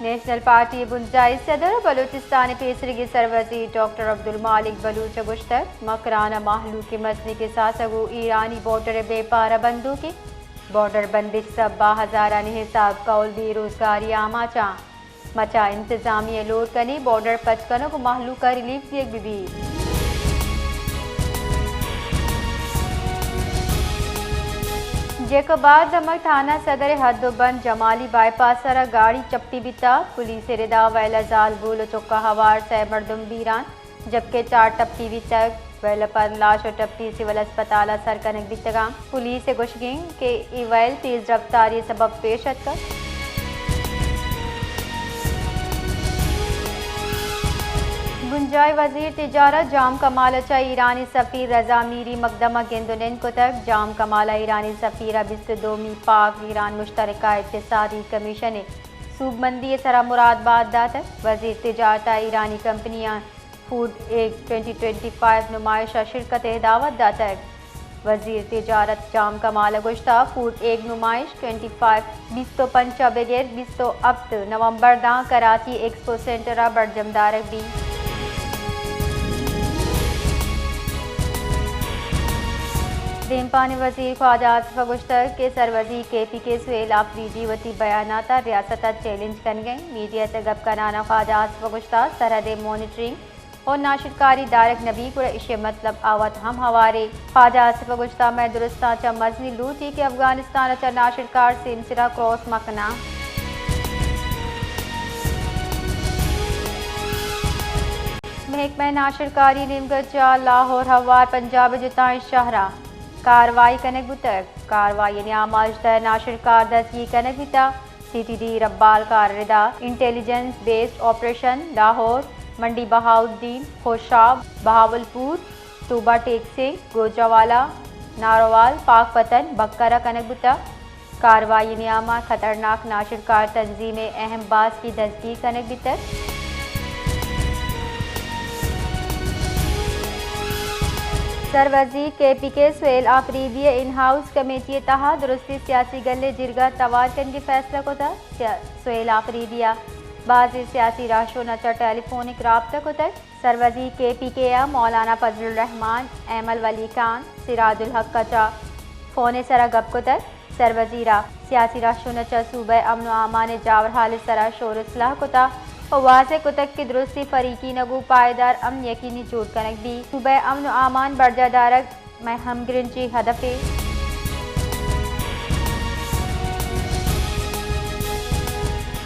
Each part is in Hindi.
नेशनल पार्टी बुंजाई सदर बलूचिस्तान पेसरगी सरवजी डॉक्टर अब्दुल मालिक बलूच गुश्तर मकराना माहलू के मसले के साथ सगो ईरानी बॉर्डर बेपारा बंदू की बॉर्डर बंदिश सब 2000 हिसाब कौल बेरोजगारी आमाचा मचा इंतजामिया लोड कने बॉर्डर पचकनों को माहलू का रिलीफ दिए भी जेक बाद दमक थाना सदर हदोबंद जमाली बाईपास सरा गाड़ी चप्पी बिता पुलिस रिदा वैला जाल बोलो चौका हवार से मर्दम बीरान जबकि 4 टप्पी बितक वैला पर लाश और टप्पी सिविल अस्पताल सर कनक बितगा पुलिस गुशगिंग के इवैल तेज रफ्तारी सबब पेशत कर गुंजाई वजीर तिजारत जाम कमालचा ईरानी सफ़ीर रजा मीरी मकदमा गेंदुनिन को तक जाम कमाला ईरानी सफ़ीरा बिस्तदोमी पाक ईरान मुश्तरका इक़्तिसादी कमीशन सूबमंदी सरा मुरादबाद दातक वजीर तिजारत ईरानी कंपनियां फूड एक 2025 नुमाइश शिरकत दावत दातक वजीर तिजारत जाम कमाल गुश्ता फूड एक नुमाइश 25 बिस्तो पंचा बगैर बिस्तो अब्त नवंबर दा कराची एक्सपो सेंटर बड़जमदारक भी देमपानी वजीर ख्वाजा आसिफ गुश्तर के सरवजी KPK सुहेल आफरीदी वती बयानाता रियासत चैलेंज कर गई मीडिया से गप कराना ख्वाजा आसिफ गुश्तर सरहद मॉनिटरिंग और नाशिदकारी दारक नबी को इशे मतलब आवत हम हवारे ख्वाजा आसिफ गुश्तर में दुरुस्ता चा मजनी लूटी के अफगानिस्तान चा नाशिदकार से इंसरा क्रॉस मकना महकमा नाशिदकारी निमगचा लाहौर हवार पंजाब जुताई शहरा कार्रवाई कनक बुतक कार्रवाई नियामाजदा नाशिरकार दसगी कनक बिता CTD रब्बाल कारदा intelligence based operation Lahore Mandi Bahauddin Khushab Bahawalpur सूबा टेक सिंह गोजावाला नारोवाल पाकपतन बक्करा कनक बुता कार्रवाई नियामा खतरनाक नाशिरकार तंजीम अहम बास की दसगी कनक बितक सरवजी KPK Sohail Afridi in house committee तहा दुरुस्ती सियासी गले जिरगा तवारकन के फैसला को था सुहेल आफरीदिया बाज़ सियासी राशो नचा टेलीफोनिक राब्ता को तक सरवजी KPK मौलाना फजलुर रहमान एमल वली खान सिराजुल हक कचा फोन सरा गप को तक सरवजीरा सियासी राशो नचा सूबह अमन आमान जावर हाल सरा शोर इसलाह को था वाज़े कुतक की दुरुस्ती फरीकी नगू पायदार अमन यकीनी जोड़ कनक भी सुबह अमन आमान बर्जादारक मैं हम ग्रिंची हदफे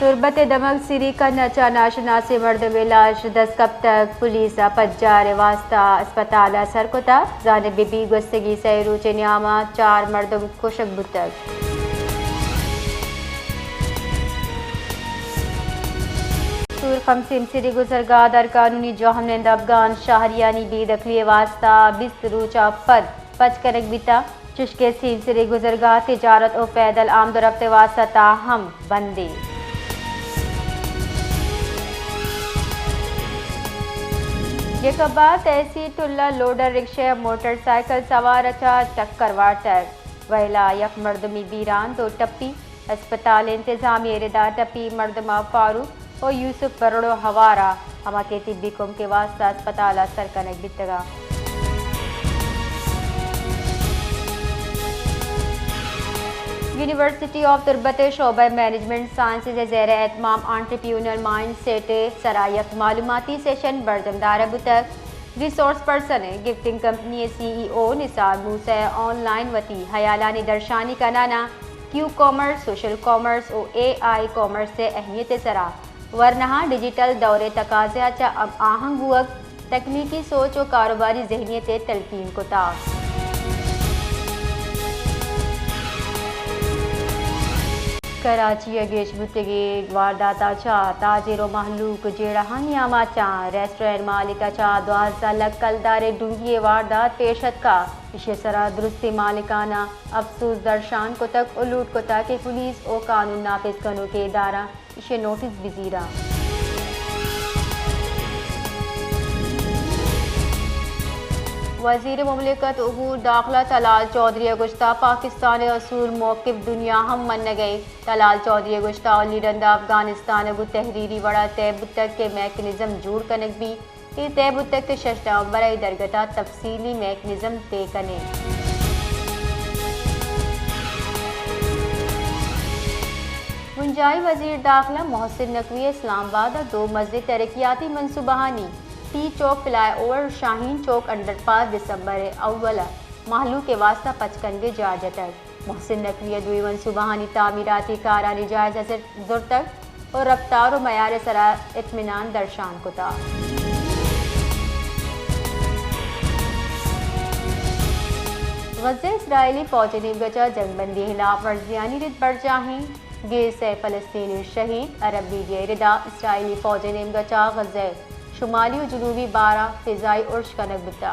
तुरबत दमक सिरी का नचा नाशना से मर्द लाश 10 कब तक पुलिस पज्जार वास्ता अस्पताल सरकोता जाने बीबी गुस्तगी सैरूच नियामा 4 मर्दों कुशक बुतक खमसिम सिरी गुजरगा दर कानूनी जोहमनंद अफगान शाहरियानी बेदखली वास्ता बिस्तरूचा पद पच करक बिता चुशके सीम सिरी गुजरगा तिजारत और पैदल आमदोरफ्त वास्ता ताहम बंदी ये कबा तहसीटुल्ला लोडर रिक्शा मोटरसाइकिल सवार अचा टक्कर वाटर वहला यक मर्दमी बीरान 2 टप्पी अस्पताल इंतजामी रिदा टप्पी मर्दमा फारूक और यूसुफ बरड़ो हवारा हमा के तिब्बी कुम के वास्ता अस्पताल सर कनक बितगा यूनिवर्सिटी ऑफ तुरबत शोबा मैनेजमेंट साइंसेज ज़ेर एहतमाम एंटरप्रेन्योरियल माइंड सेट सरायक मालूमाती सेशन बरजमदार बुतक resource person gifting company CEO Nisar Musa online वती हयालानी दर्शानी का नाना क्यू कॉमर्स सोशल कॉमर्स और AI कॉमर्स से अहमियत सरा वरना डिजिटल दौरे तकाज़ा चा अब आहंग वक्त तकनीकी सोच और कारोबारी जहनीत तलकीन को था कराची अगेश बुतगे वारदाता चा ताजिरो महलूक जेड़हानी आमा चा रेस्टोरेंट मालिका चा 2000 लक कलदारे डूंगी वारदात पेशत का इशे सरा दुरुस्ती मालिकाना अफसोस दर्शान को तक उलूट को ताकि पुलिस और कानून नाफिज कनो के इदारा इशे नोटिस बिजीरा वज़ीर मुमलिकत अबूर दाखिला तलाल चौधरी गुश्ता पाकिस्तान असूल मौक़िफ़ दुनिया हम मन न गई। तलाल चौधरी गुश्ता और लीडंदा अफगानिस्तान गु तहरीरी वड़ा तयबुतक के मैकनिज़म जूड़ कनक भी ये तयबुतक ते शशना बरई दरगता तफसीली मैकनिज़म ते कने। मुंजाई वज़ीर दाखिला मोहसिन नकवी इस्लामाबाद और 2 मस्जिद तरक्याती मनसूबाहानी टी चौक फ्लाई ओवर शाहीन चौक अंडरपास दिसंबर अव्वल महलू के वास्ता पचकनगे जायजा तक मोहसिन नकवी 2 मनसूबाहानी तामीराती कारानी जायजा जुर तक और रफ्तार और मयार सरा इत्मीनान दर्शान कुता। गज़ा इसराइली फौज ने गजा जंगबंदी खिलाफ वर्जियानी रिद बढ़ जाहें गिर से फ़लस्तीनी शहीद अरब मीडिया रिदा इसराइली फौज ने गजा गज़ा शुमाली और जनूबी 12 फ़िज़ाई उर्श कनक बिता।